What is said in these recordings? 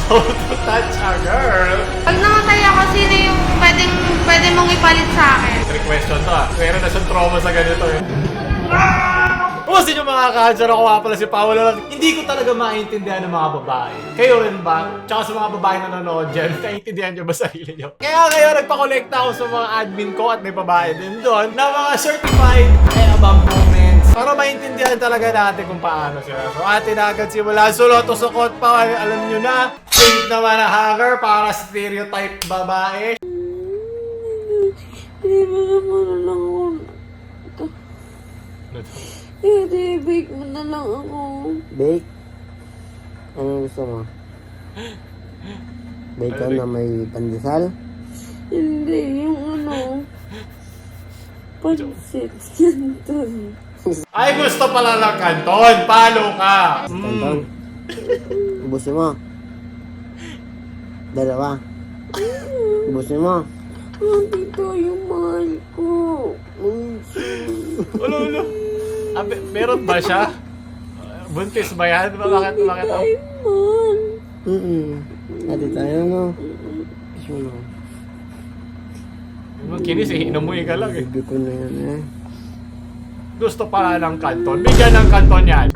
How to touch a girl? Pag namatay ako, sino yung pwede mong ipalit sa akin? Trick question to Meron na siyang trauma sa ganito eh. Kumusta yung mga cancer? Ako nga pala si Paolo. Hindi ko talaga maintindihan ng mga babae. Kayo rin ba? Tsaka sa mga babae na nanonood dyan, naiintindihan nyo ba sarili nyo? Kaya ngayon, nagpa-collect ako sa mga admin ko at may babae din doon na mga certified above moments. Para maintindihan talaga natin kung paano sila. So atin agad simula, sulot o sukot pa. Alam nyo na, safe naman na hanger para stereotype babae. Hindi mo naman na lang ako. Hindi, bake mo na lang ako. Bake? Ano gusto mo? Bake na may pandesal? Hindi, yung pansit. Ganito. Ay, gusto pala ng kanton. Palo ka. Kanton? Ubusin mo? Dalawa? Ubusin mo? Dito yung mahal ko. Ulo. Meron ba siya? Buntis ba yan? Bakit? Ay, mahal. Ate tayo, no? Gusto mo? Magkinis eh. Inamuy ka lang eh. Sabi ko na yan eh. Gusto pala ng kanton. Bigyan ng kanton yan.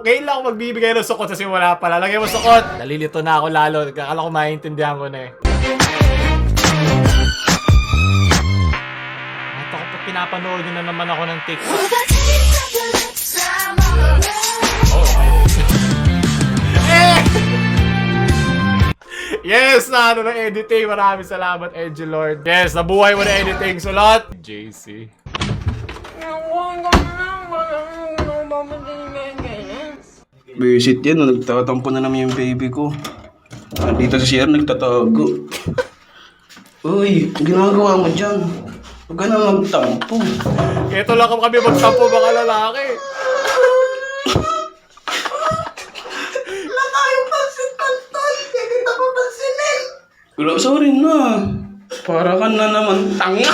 Okay lang ako magbibigay ng sukot sa simula pala. Lagyan mo sukot. Nalilito na ako lalo. Akala ko maintindihan ko na eh. At ako pag pinapanood na naman ako ng TikTok. Yes, na ano ng editing. Maraming salamat, Edgelord. Yes, nabuhay mo na editing. Sulot. JC. Visit yan, nagtatampo na naman yung baby ko. Dito sa CR, nagtatago. Uy, ginagawa mo dyan? Huwag ka na magtampo. Ito lang kami magtampo mga lalaki. Wala tayong pansin-pantan. Hindi kita pa pansinin. Wala, sorry na. Para ka na naman tanga.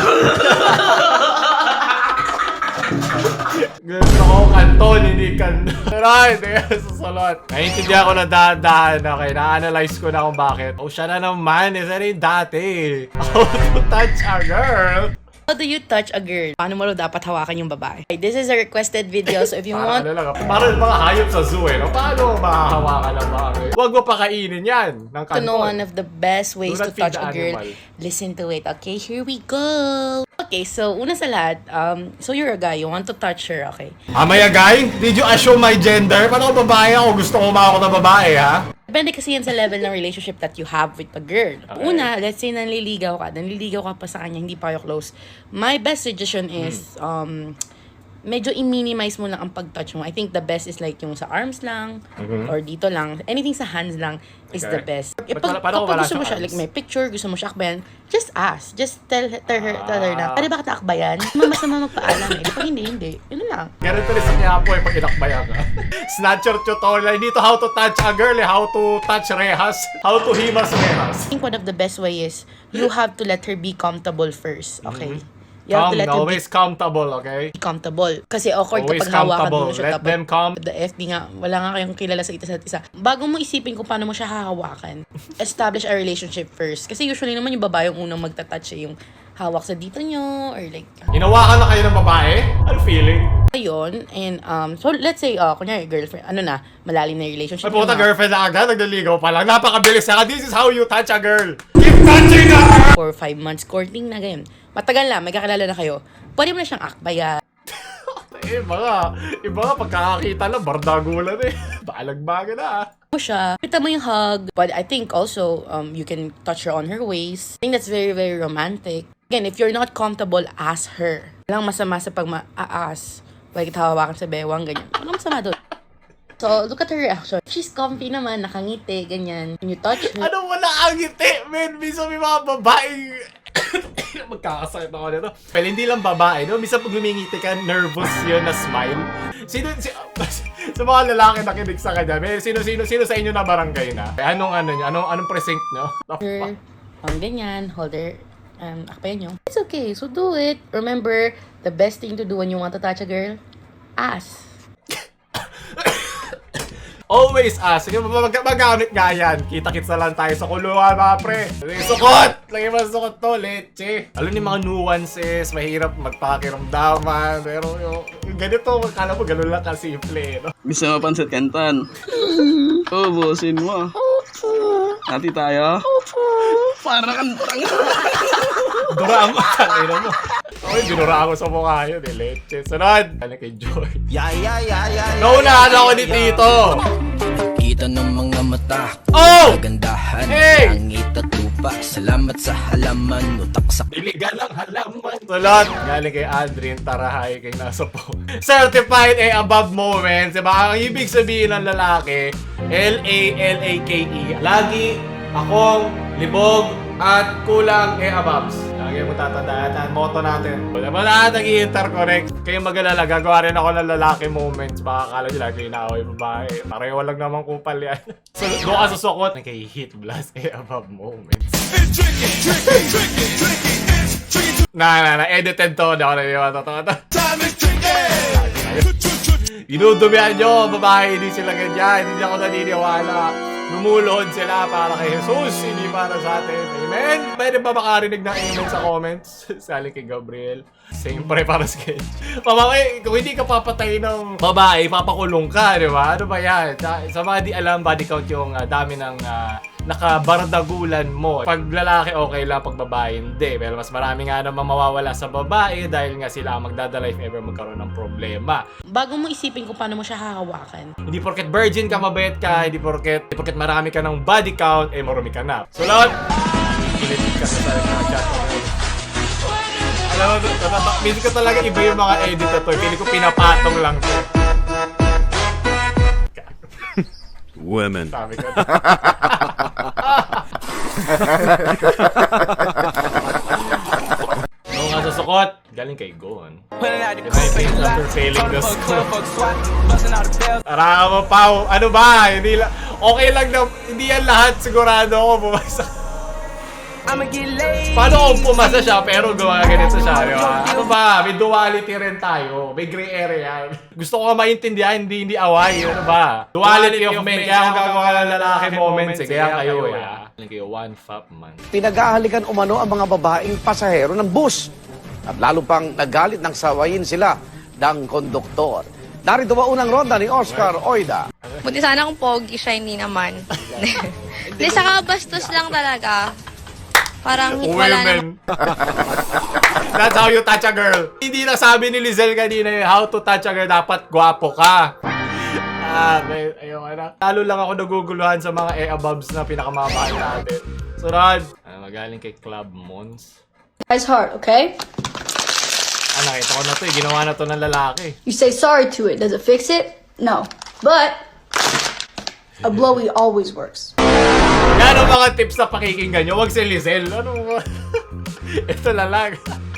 Gusto ko kanton, hindi kanton. Right, susulot. Naintindihan ko na dahan-dahan. Okay, na-analyze ko na kung bakit. Oh, siya na naman. Isa rin dati. How to touch a girl? How do you touch a girl? Paano mo dapat hawakan yung babae? This is a requested video, so if you want... Parang mga hayop sa zoo eh. No? Paano mahahawakan ang bakit? Huwag mo pakainin yan ng to know kanton. one of the best ways Do to not feed touch the a girl, animal. listen to it. Okay, here we go. Okay, so una sa lahat, so you're a guy, you want to touch her, okay? Amaya guy, did you assume my gender? Paano ko babae ako? Gusto ko umawak ng babae, ha? Depende kasi yan sa level ng relationship that you have with a girl. Okay. Una, let's say nanliligaw ka pa sa kanya, hindi pa kayo close. My best suggestion is, medyo i-minimize mo lang ang pag-touch mo. I think the best is like yung sa arms lang, or dito lang. Anything sa hands lang is Okay. the best. Paano kung Kapag wala gusto mo siyang siya, like arms? may picture, gusto mo siya akbayan, just ask. Just tell her na, pwede ba kita akbayan? Masama magpaalam eh. Pag hindi. Yun lang. Ganito rin sa niya po eh, pag inakbayan ka. Snatcher tutorial. Hindi to how to touch a girl eh. How to touch rehas. How to himas rehas. I think one of the best way is, you have to let her be comfortable first, okay? You have to let her be Always comfortable, okay? comfortable. Kasi awkward Always kapag hawakan comfortable. mo siya. Let Tapos, them come. the FB nga, wala nga kayong kilala sa isa't isa. Bago mo isipin kung paano mo siya hahawakan, establish a relationship first. Kasi usually naman yung babae yung unang magta-touch yung hawak sa dito nyo, or like, Hinawakan na kayo ng babae? Ano feeling? ayun. And, so let's say, kunyari, girlfriend, malalim na yung relationship. Ay puta, nyo, girlfriend na agad. Nagdaligaw pa lang. Napakabilis na. This is how you touch a girl. Keep touching her! 4 or 5 months courting na ganyan. Matagal na, may kakilala na kayo. Pwede mo na siyang akbayan. Iba nga, pagkakakita lang, bardagulan eh. Balagbaga na ah. Mo siya, kita mo yung hug. But I think also, you can touch her on her waist. I think that's very, very romantic. Again, if you're not comfortable, ask her. Walang masama sa pag-aas. Pwede kita hawakan sa bewang, ganyan. Walang masama doon. So, look at her reaction. She's comfy naman, nakangiti, ganyan. When you touch her, Ano wala ang ngiti, men? Minsan may mga babaeng... Magkakasakit ako nito. Well, hindi lang babae, no? Minsan pag lumingiti ka, nervous yun na smile. Sa mga lalaki na kinig sa kanya, may sino sa inyo na barangay na? Anong precinct nyo? her, ganyan, hold her, akbayan nyo. It's okay, so do it. Remember, the best thing to do when you want to touch a girl, ask. Always ask. Sige, magamit nga yan. Kita-kits na lang tayo sa kulungan, mga pre. Sukot! Lagi mo sukot to, leche. Alam ni mga nuances, mahirap magpakiramdaman. Pero yung ganito, kala mo ganun lang kasimple, no? Gusto mo pansit kantan? Ubusin mo. Hati tayo? Para kang Duraan mo, tangina mo. Okay, binuraan ko sa mukha yun, leche. Sunod! Kala kay Joy. Naunahan ako ni Tito! Kita ng mga mata, Oh! kagandahan, Hey! langit at lupa. Salamat sa halaman, utak sa Iligan ang halaman. Salot! Galing kay Adrian Tarahay kay nasa po. Certified A above moments. Diba? Ang ibig sabihin ng lalaki, L-A-L-A-K-E. Lagi akong libog at kulang A aboves. Lagi mo tatandaan ang motto natin. Wala ba lahat nag-i-interconnect? Kayo mag-alala, gagawa rin ako ng lalaki moments. Baka akala nyo lagi inaaway babae. Pareho lang naman kupal yan. So, doon ka sa sukot. Nagkay-hit blast A above moments. Edited to. Hindi ako naniwala. Inudumihan nyo, babae, hindi sila ganyan. Hindi ako naniniwala. Lumulod sila para kay Jesus, hindi para sa atin. Amen? Pwede ba makarinig ng amen sa comments? Sali kay Gabriel. Siyempre para sa kanya. Pamaki, kung hindi ka papatay ng babae, papakulong ka, di ba? Ano ba yan? Sa mga di alam, body count yung dami ng nakabardagulan mo. Pag lalaki, okay lang. Pag babae, hindi. Pero mas marami nga naman mawawala sa babae dahil nga sila ang magdadala if ever magkaroon ng problema. Bago mo isipin kung paano mo siya hahawakan. Hindi porket virgin ka, mabait ka. Hindi porket marami ka ng body count, eh marami ka na. Sulot! Kinilig ka sa chat. Alam mo, minsan ko talaga iba yung mga edit na to. Pili ko pinapatong lang to. Women. Sabi ko. Noong nga sa sukot, galing kay Gon. After failing the score. Tara mo, Pao. Ano ba? Hindi lang. Okay lang na. Hindi yan lahat. Sigurado ako bumagsak. Paano kung pumasa siya pero gawa ganito siya, di ba? Ano ba? May duality rin tayo. May gray area. Gusto ko nga maintindihan, hindi away. Ano ba? Duality of men. Kaya ako gagawa ng lalaki moments eh. Kaya kayo eh. Galing kayo, one fap man. Pinag-ahalikan umano ang mga babaeng pasahero ng bus. At lalo pang nagalit ng sawayin sila ng konduktor. Narito ba unang ronda ni Oscar Oida? Buti sana kung pogi siya, hindi naman. Hindi, saka bastos lang talaga. Parang wala naman. That's how you touch a girl. Hindi na sabi ni Lizelle kanina yung how to touch a girl, dapat gwapo ka. Ayoko na. Lalo lang ako naguguluhan sa mga e-abobs na pinakamamahal natin. Sunod. Magaling kay Club Mons. Guy's heart, okay? Nakita ko na to eh. Ginawa na to ng lalaki. You say sorry to it. Does it fix it? No. But a blowy always works. Yan ang mga tips na pakikinggan nyo. Huwag si Lizelle. Ano ba? Ito na lang.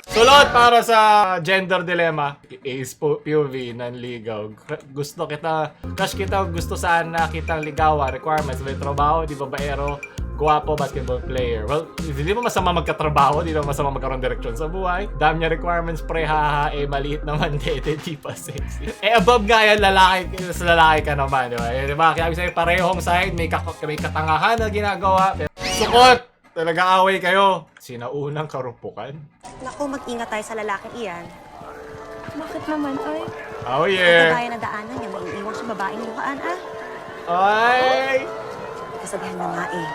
Sulot para sa gender dilemma. Ace POV, nanligaw. Gusto kita, crush kita, gusto sana kitang ligawan. Requirements, may trabaho, di babaero, guwapo, basketball player. Well, hindi mo masama magkatrabaho, hindi mo masama magkaroon direksyon sa buhay. Dami niya requirements, pre, haha, maliit naman, di pa sexy. Above nga yan, sa lalaki ka naman, di ba? Diba? Kaya sabi parehong side, may katangahan na ginagawa. Sukot! Talaga away kayo. Sinaunang karupukan. Naku, mag-ingat tayo sa lalaking iyan. Bakit naman, ay? Oh Ito yeah. tayo na daanan niya, maiiwan sa babaeng luhaan, ah. Ay! Kasabihan na nga eh,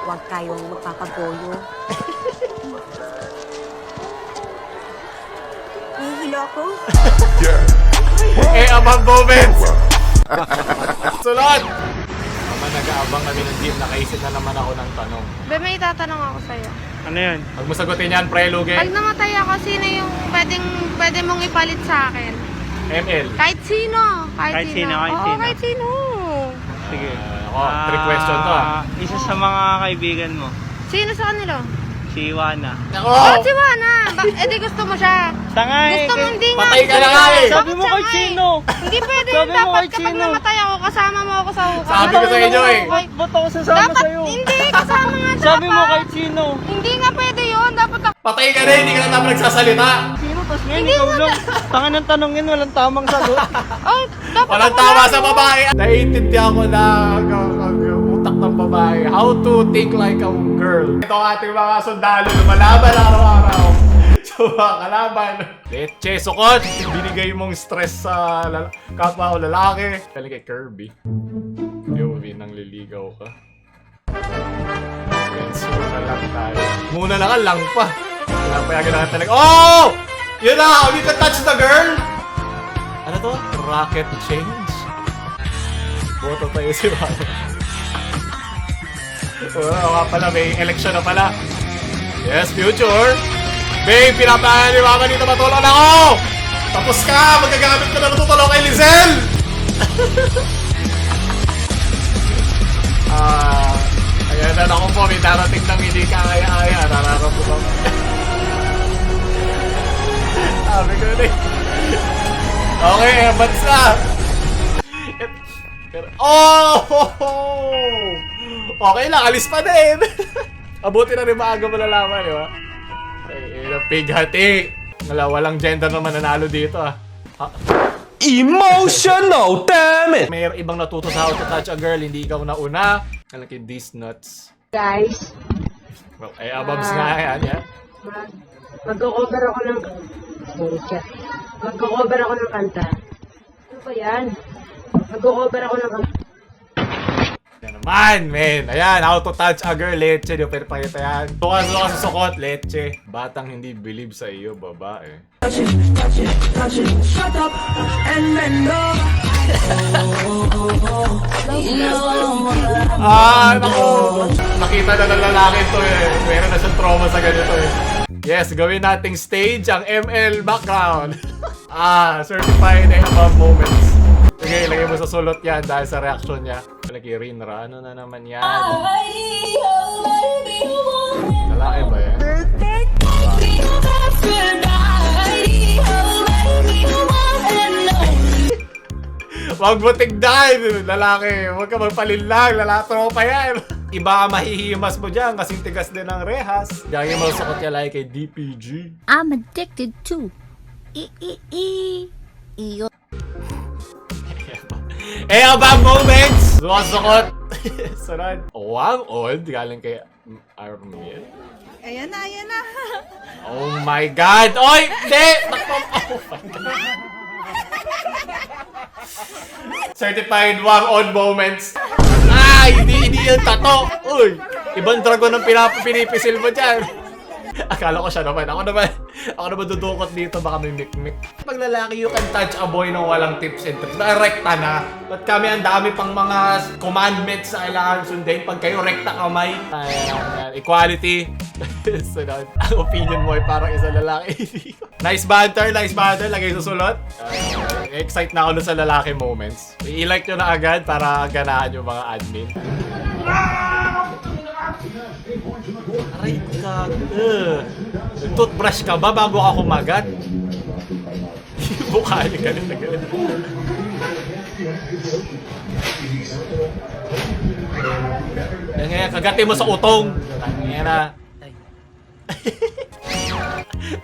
huwag kayong magpapagoyo. Nahihilo ako. Above moments! Sulot! Nag-aabang kami ng jeep, nakaisip na naman ako ng tanong. Be, may tatanong ako sa'yo. Ano yun? Huwag mo sagutin yan, pre, Luge. Pag namatay ako, sino yung pwede mong ipalit sa akin? ML. Kahit sino. Kahit sino. Oo, kahit sino. Sige. Ako, 3 question to Isa sa mga kaibigan mo, Sino sa kanila? si Wana. Oh, si Wana. Di gusto mo siya. Tangay! Gusto mo hindi nga. Patay ka na nga eh. Sabi mo kay Chino! Hindi pwede yun. Sabi mo Dapat kay kapag Chino. namatay ako, kasama mo ako sa hukay. Sabi ko sa inyo eh. Ba't ako sasama Dapat, sa'yo? hindi. Kasama nga Sabi mo dapat. kay Chino! Hindi nga pwede yun. Dapat ako. Patay ka na, hindi ka na dapat nagsasalita. Sino Tapos ngayon, ikaw lang. Tangan ng tanongin, walang tamang sagot. Ay, dapat Walang ako tama lang. sa babae. Naiintindihan ko na ang utak ng babae. How to think like a girl. Ito ang ating mga sundalo. Lumalaban araw-araw. So mga kalaban. Leche, sukot. Binigay mong stress sa kapwa o lalaki. Kali kay Kirby. POV nang liligaw ka. Friends, muna lang tayo. Muna lang pa. Pinapayagan na talaga. Oh! Yun na! You can touch the girl! Ano to? Rocket change? Boto tayo si Mama. Oo nga pala, may election na pala. Yes, future! Babe, pinapayagan ni Mama dito, matulong ako! Tapos ka! Magagamit ko na matutulong kay Lizelle! Ayan na ako po, may darating ng hindi kaya-aya. Nararap ko ba? Sabi ko na eh. Okay, bats na. Oh! Okay lang, alis pa din. Abuti na rin maaga malalaman, di ba? Ay, pighati. Walang gender naman nanalo dito ah. Emotional, damn it! May ibang natuto sa how to touch a girl, hindi ikaw nauna. Alam kay these nuts. Guys, Well, ay ababs nga yan, yan. magko-cover ako ng... Magko-cover ako ng kanta. Ano ba yan? Magko-cover ako ng kanta. Yan naman, men. Ayan, how to touch a girl, leche. Di pa pakita yan. Tukas sa sukot, leche. Batang hindi believe sa iyo, babae. Naku. Nakita na ng lalaki to eh. Meron na siyang trauma sa ganito eh. Yes, gawin nating stage ang ML background. Certified and above moments. Sige, ilagay mo sa sulot yan dahil sa reaction niya. Lagi Rinra, ano na naman yan? Lalaki ba yan? Huwag mo tignan, lalaki. Huwag ka magpalinlang, lalaki pa yan. Iba ang mahihimas mo dyan kasing tigas din ng rehas. Gagawin mo sa kutyalay kay DPG. I'm addicted to Above moments! Sumasukot! Sunod. Wang old, galing kay Armil. Ayan na. Oh my God! Oy! Hindi! Oh my God! Certified wang on moments. Hindi yung tato. Uy! Ibang dragon ang pinipisil mo dyan. Akala ko siya naman. Ako naman dudukot dito. Baka may mikmik. Pag lalaki, you can touch a boy nang walang tips and tricks. Rekta na. Ba't kami ang dami pang mga commandments sa kailangan sundin? Pag kayo rekta kamay. Ayan. Equality. Sunod. Ang opinion mo ay parang isang lalaki. Nice banter. Lagay sa sulot. Excite na ako dun sa lalaki moments. I-like nyo na agad para ganahan yung mga admin. Aray ka. Toothbrush ka ba bago ka kumagat? Mukha niya galit na galit. Ngayon, kagatin mo sa utong. Ngayon na.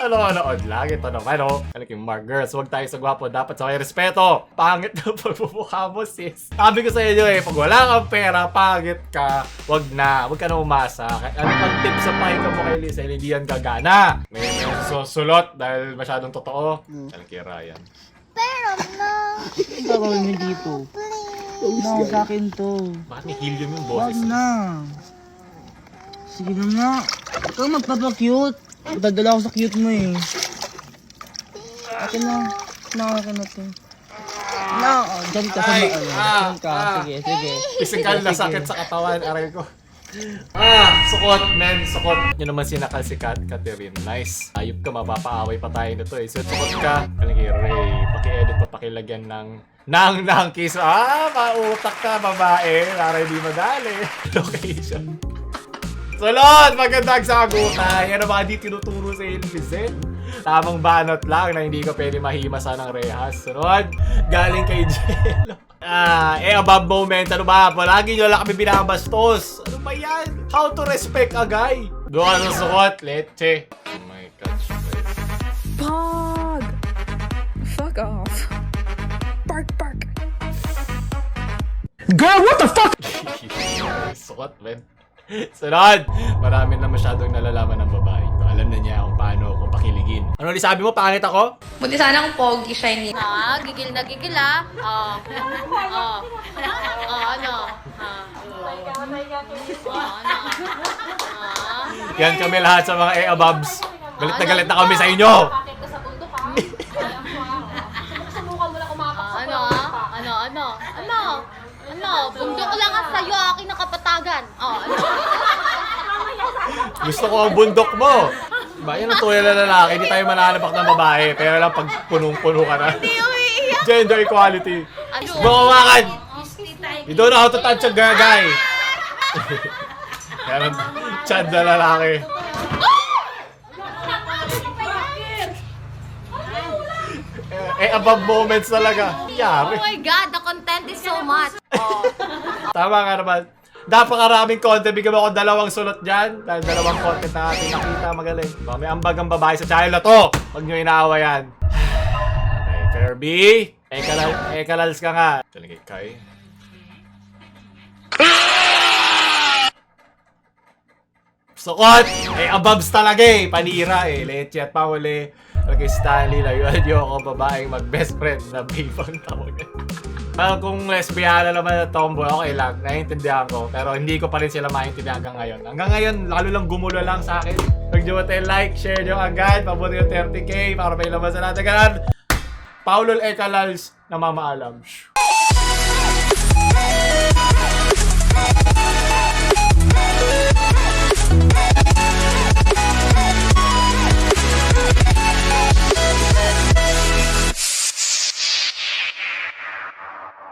Ano, lagi ito naman, oh. Alam yung Mark, girls, huwag tayo sa gwapo. Dapat sa may respeto. Pangit na pagmumukha mo, sis. Sabi ko sa inyo pag wala kang pera, pangit ka, huwag ka na umasa. Ano pang tip sa pahinga mo kay Lisa, hindi yan gagana. May susulot dahil masyadong totoo. Alam kay Ryan. Pero no. Ang gagawin mo dito? No, sa akin to. Bakit may helium yung Wag boses? na. Sige na nga. Ikaw magpapa-cute. Dadala ako sa cute mo eh. Akin na. Akin na to. Dyan ka sa dyan ka. Sige. Physical na sakit sa katawan, aray ko. Sukot, men, sukot. Yun naman sinakal si Catherine. Nice. Ayop ka, mapapaaway pa tayo nito eh. So, sukot ka. Kalagi, Ray. Paki-edit pa, pakilagyan ng kiss. Mautak ka, babae. Para hindi madali. Location. Sulot! Magandang sagutan. Yan ang mga di tinuturo sa Lizelle. Tamang banat lang na hindi ka pwede mahimasan ng rehas. Sunod, galing kay Jello. Above moment. Ano ba? Palagi nyo lang kami binabastos. Ano ba yan? How to respect a guy? Doon sa sukot, leche. Oh my gosh. Girl, what the fuck? Sukat, man. Sunod! Marami na masyadong nalalaman ng babae. Alam na niya kung paano ako pakiligin. Ano ulit sabi mo? Pangit ako? Buti sana kung pogi shiny. Gigil na gigil ah. Ano? Yan kami lahat sa mga e-ababs. Galit na galit na kami sa inyo! Bakit ka sa bundok ha? Subukan mo na kumapak sa Ano? Bundok lang ang sa'yo, aking nakapatagan. Gusto ko ang bundok mo! Diba? Yan ang tunay na lalaki. Hindi tayo mananapak ng babae. Pero lang pag punong-puno ka na. Gender equality. Bumawakan! You don't know how to touch a guy. Yan ang chad na lalaki. Above moments talaga. Yari. Oh my God, the content is so much. Tama nga naman. Napakaraming content. Bigyan mo ako 2 sulot dyan. Dahil 2 content na ating nakita. Magaling. May ambag ang babae sa channel na to. Huwag nyo inaawa yan. Okay, Fairby. Ekalals ka nga. Talagay kay. Sukot! Ababs talaga panira Leche at Pauli. Okay, Stanley, layuan nyo ako babaeng mag-best friend na bifang tawag. Kung lesbiana naman na tomboy, okay lang. Naiintindihan ko. Pero hindi ko pa rin sila maintindihan hanggang ngayon. Hanggang ngayon, lalo lang gumulo lang sa akin. Huwag nyo like, share nyo agad. Pabuti yung 30K para may laman sa natin. Paulol Ekalals na mamaalam.